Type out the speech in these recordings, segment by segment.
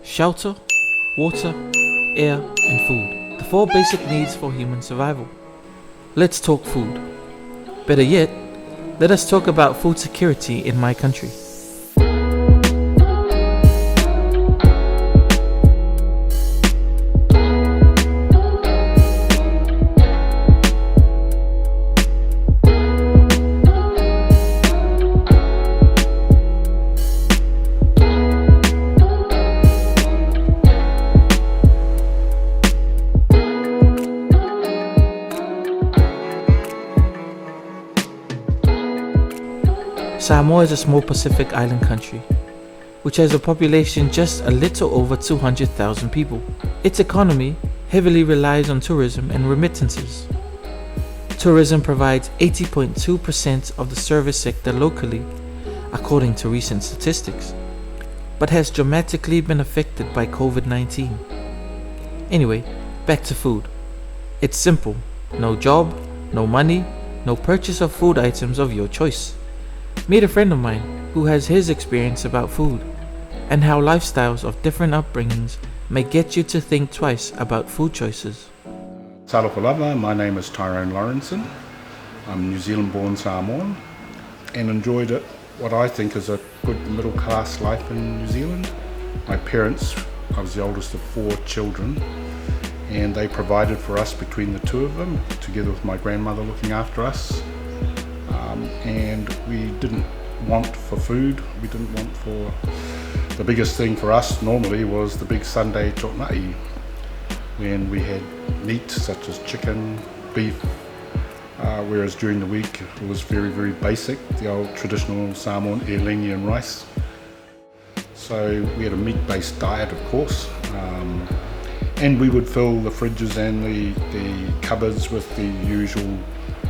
shelter, water, air, and food. The 4 basic needs for human survival. Let's talk food. Better yet, let us talk about food security in my country. Samoa is a small Pacific island country, which has a population just a little over 200,000 people. Its economy heavily relies on tourism and remittances. Tourism provides 80.2% of the service sector locally, according to recent statistics, but has dramatically been affected by COVID-19. Anyway, back to food. It's simple: no job, no money, no purchase of food items of your choice. Meet a friend of mine who has his experience about food and how lifestyles of different upbringings may get you to think twice about food choices. Talofa lava, my name is Tyrone Lawrenson. I'm New Zealand born Samoan and enjoyed what I think is a good middle class life in New Zealand. My parents, I was the oldest of 4 children, and they provided for us between the 2 of them, together with my grandmother looking after us. And we didn't want for food, the biggest thing for us normally was the big Sunday chotnai, when we had meat such as chicken, beef, whereas during the week it was very, very basic, the old traditional Samoan elengi and rice. So we had a meat-based diet, of course, and we would fill the fridges and the cupboards with the usual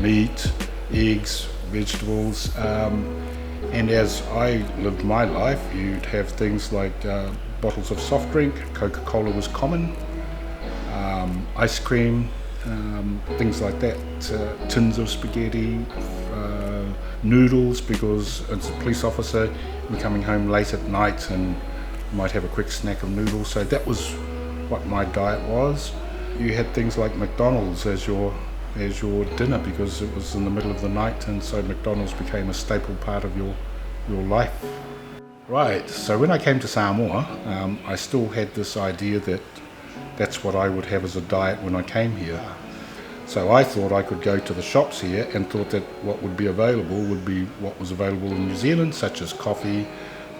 meat, eggs, vegetables, and as I lived my life, you'd have things like bottles of soft drink. Coca-Cola was common, ice cream, things like that, tins of spaghetti, noodles, because as a police officer you're coming home late at night and you might have a quick snack of noodles. So that was what my diet was. You had things like McDonald's as your dinner because it was in the middle of the night, and so McDonald's became a staple part of your life. Right, so when I came to Samoa, I still had this idea that that's what I would have as a diet when I came here. So I thought I could go to the shops here and thought that what would be available would be what was available in New Zealand, such as coffee,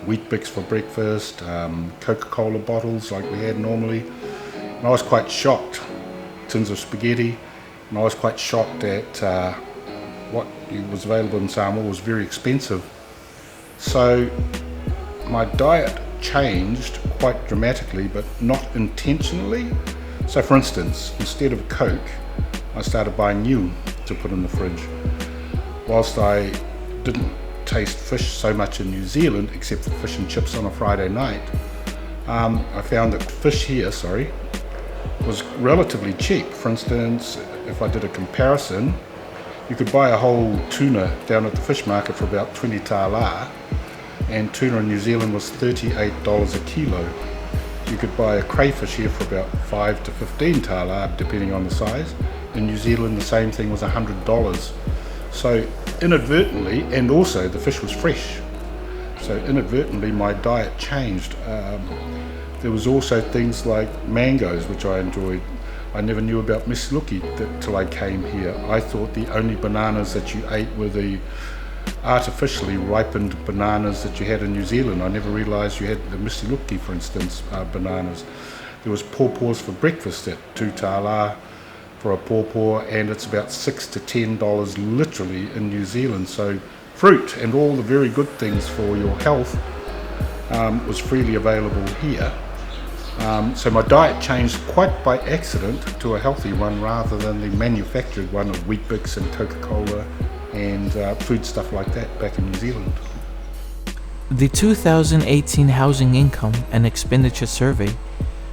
wheat bix for breakfast, Coca-Cola bottles like we had normally. And I was quite shocked, tins of spaghetti. And I was quite shocked at what was available in Samoa was very expensive. So my diet changed quite dramatically, but not intentionally. So for instance, instead of Coke, I started buying new to put in the fridge. Whilst I didn't taste fish so much in New Zealand, except for fish and chips on a Friday night, I found that fish here, was relatively cheap. For instance, if I did a comparison, you could buy a whole tuna down at the fish market for about 20 tālā, and tuna in New Zealand was $38 a kilo. You could buy a crayfish here for about 5 to 15 tālā, depending on the size. In New Zealand, the same thing was $100. So inadvertently, and also the fish was fresh. So inadvertently, my diet changed. There was also things like mangoes, which I enjoyed. I never knew about misiluki till I came here. I thought the only bananas that you ate were the artificially ripened bananas that you had in New Zealand. I never realised you had the misiluki, for instance, bananas. There was pawpaws for breakfast at 2 tālā for a pawpaw, and it's about $6 to $10 literally in New Zealand. So fruit and all the very good things for your health was freely available here. So my diet changed quite by accident to a healthy one rather than the manufactured one of wheat bix and Coca-Cola and food stuff like that back in New Zealand. The 2018 Housing Income and Expenditure Survey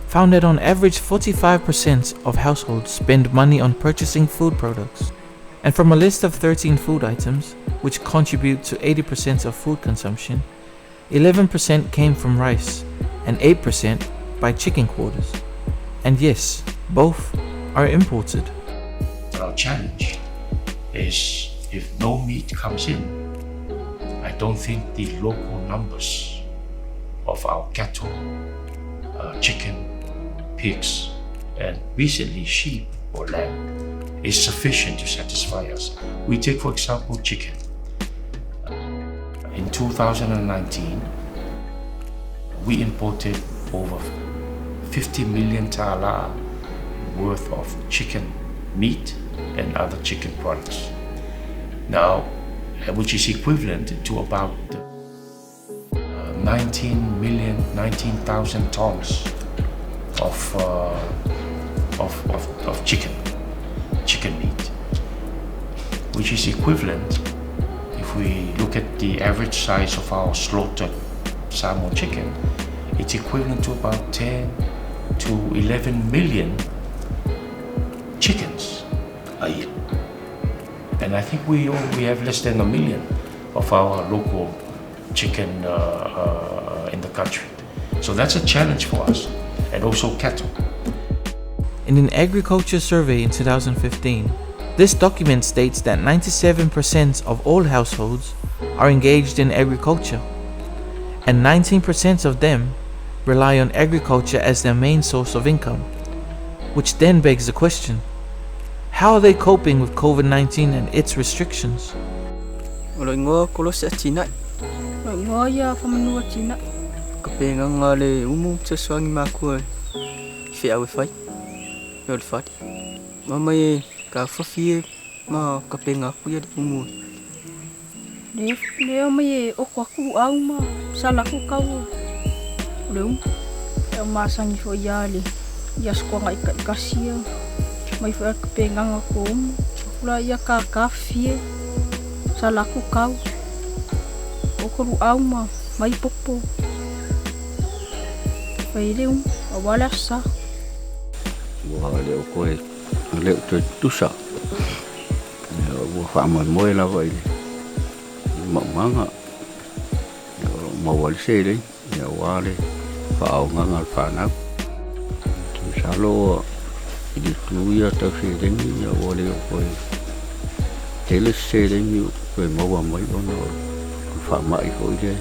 found that on average 45% of households spend money on purchasing food products. And from a list of 13 food items, which contribute to 80% of food consumption, 11% came from rice and 8% by chicken quarters. And yes, both are imported. Our challenge is if no meat comes in, I don't think the local numbers of our cattle, chicken, pigs, and recently sheep or lamb is sufficient to satisfy us. We take, for example, chicken. In 2019, we imported over 50 million tala worth of chicken meat and other chicken products. Now, which is equivalent to about 19,000 tons of chicken meat, which is equivalent, if we look at the average size of our slaughtered Samoa chicken, it's equivalent to about 10 to 11 million chickens a year. And I think we have less than 1 million of our local chicken in the country. So that's a challenge for us, and also cattle. In an agriculture survey in 2015, this document states that 97% of all households are engaged in agriculture, and 19% of them rely on agriculture as their main source of income, which then begs the question, how are they coping with COVID-19 and its restrictions? Leo mai o kwaku au ma sala ku kau. Leo ma sangi fo yali. Ya sko ngai kasia. Mai fo ka penga ko. Kula ya ka fie. Sala ku kau. O ko au ma mai popo. Pai leo awala sa. Wa leo ko leo tu sa. Wa fa moi la vai. Manga ma wal sele ya wale fa ngal fa na tu salo di tu ya ta sele ni ya wale ko tele sele ni ko mo wa mai ono fa mai ko je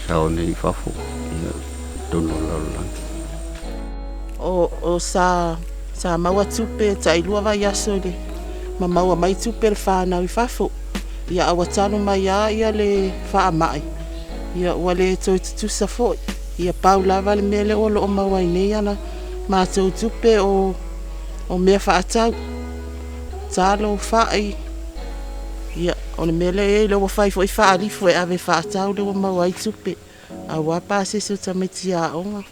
sao ni fa fu ya don la o sa maua tupe tai lua vai asole ma maua mai tupe fa na i fafo ia awatano mai ia le fa mai ia wale to sa fo ia paula vale mele o lo maua nei ana ma to tupe o me fa ata talo fa ia on mele lo fa fo fa ali fo ave fa ata lo maua tupe awa pa se so tamitia o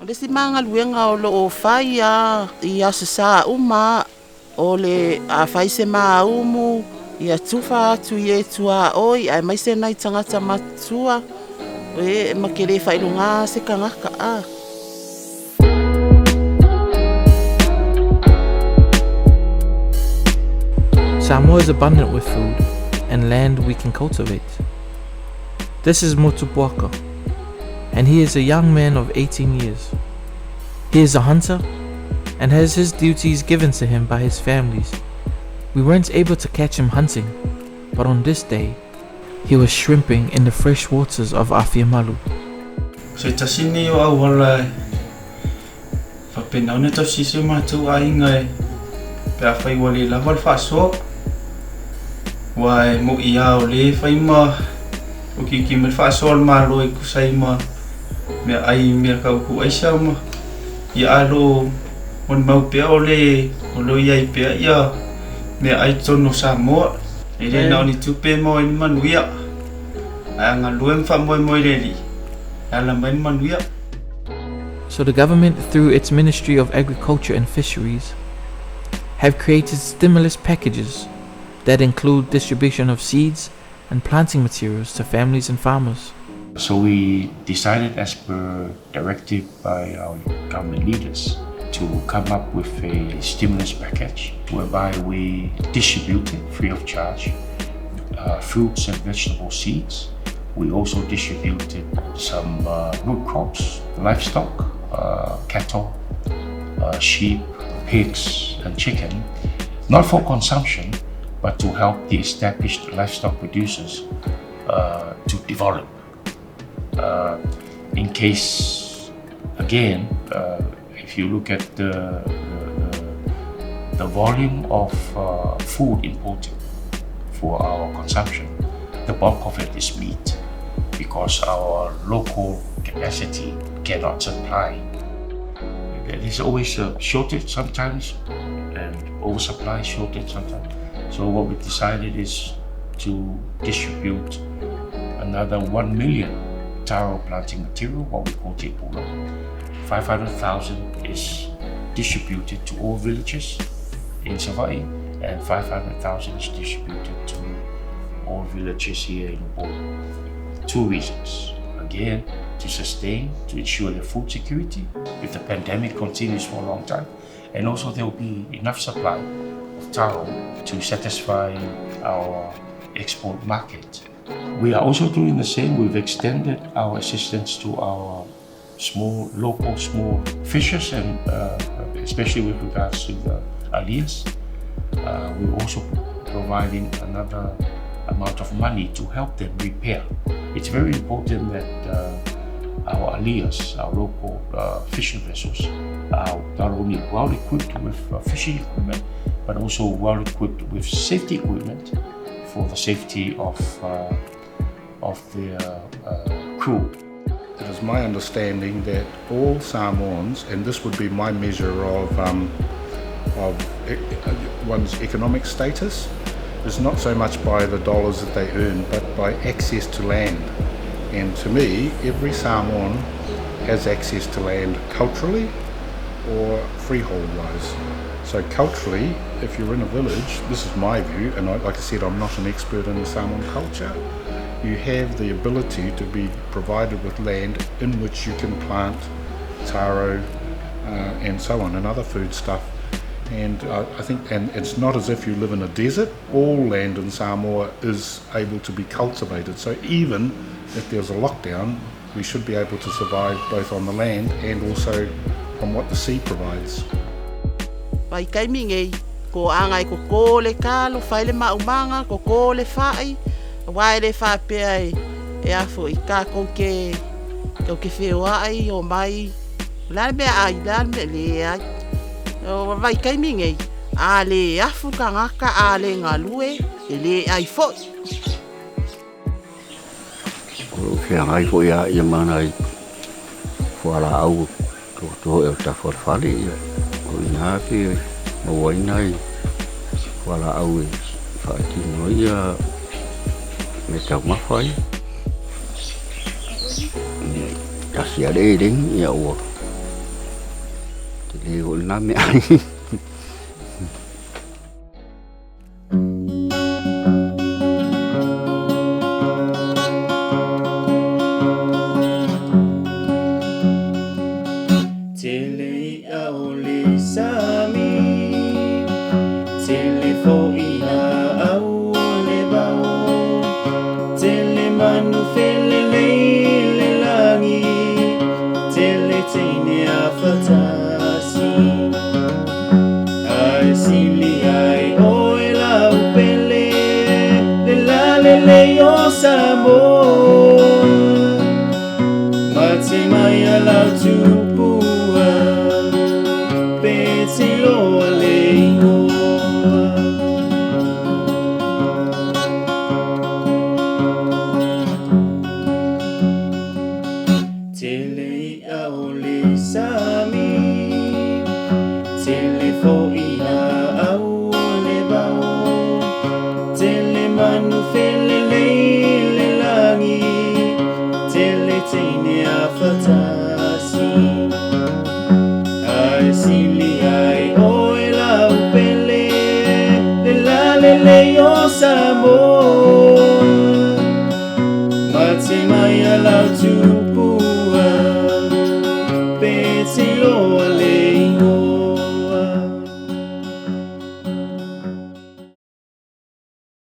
ole si manga luenga o lo fa ia sa uma ole a faise ma umu ia tufa tu ye tua oi ai mai se nai tangata matua e makere fa ilunga se kanga ka a Samoa is abundant with food and land we can cultivate. This is Motupuaka, and he is a young man of 18 years. He is a hunter and has his duties given to him by his families. We weren't able to catch him hunting, but on this day, he was shrimping in the fresh waters of Afiamalu. So tasini o awala fa penauna to sisi ma tu ainga pe afai wali la wal fa so wai mo ia o le fai ma o ki me fa so ma lo ku sai ma me ai me ka ku ai sa ma ia alo on mau pe o lo ia pe ia me ai tono Samoa ele na ni tupe mo in manuia anga luem fa mo le ala man manuia. So the government, through its Ministry of Agriculture and Fisheries, have created stimulus packages that include distribution of seeds and planting materials to families and farmers. So we decided, as per directive by our government leaders, to come up with a stimulus package whereby we distributed free of charge fruits and vegetable seeds We also distributed some root crops, livestock, cattle, sheep, pigs, and chicken, not for consumption, but to help the established livestock producers to develop. In case, again, if you look at the volume of food imported for our consumption, the bulk of it is meat, because our local capacity cannot supply. There is always a shortage sometimes, and oversupply shortage sometimes. So what we decided is to distribute another 1 million taro planting material, what we call tepula. 500,000 is distributed to all villages in Savai, and 500,000 is distributed to all villages here in Ubon. 2 reasons. Again, to sustain, to ensure their food security if the pandemic continues for a long time, and also there will be enough supply of taro to satisfy our export market. We are also doing the same. We've extended our assistance to our local small fishers, and especially with regards to the alias. We're also providing another amount of money to help them repair. It's very important that our alias, our local fishing vessels, are not only well equipped with fishing equipment, but also well equipped with safety equipment for the safety of their crew. It is my understanding that all Samoans, and this would be my measure of one's economic status, is not so much by the dollars that they earn, but by access to land. And to me, every Samoan has access to land culturally or freehold-wise. So culturally, if you're in a village, this is my view, and like I said, I'm not an expert in the Samoan culture, you have the ability to be provided with land in which you can plant taro and so on, and other food stuff. And I think, and it's not as if you live in a desert. All land in Samoa is able to be cultivated. So even if there's a lockdown, we should be able to survive both on the land and also from what the sea provides. Pai kai mingi ko angai ko kole kalo faile maumanga ko kole fai wai le fa pe ai e afo I ka ko ke fewa ai o mai la be ai la me le ai o vai kai mingi ale afu ka ngaka ale ngalue ele ai fo ko fe ngai fo ya mana fo ala au to e ta for fali ko na pe mo nai fo ala au fa ti no ya me ta ma fai ta sia de ding ya o ti le na me ai Samoa, mati maya la tupua, peti loa leinoa. Tele a ole sami, tele fo ina a ole bao, tele manu fele fatasi ai sili ai oi la upele le yo Samoa mati maya la tu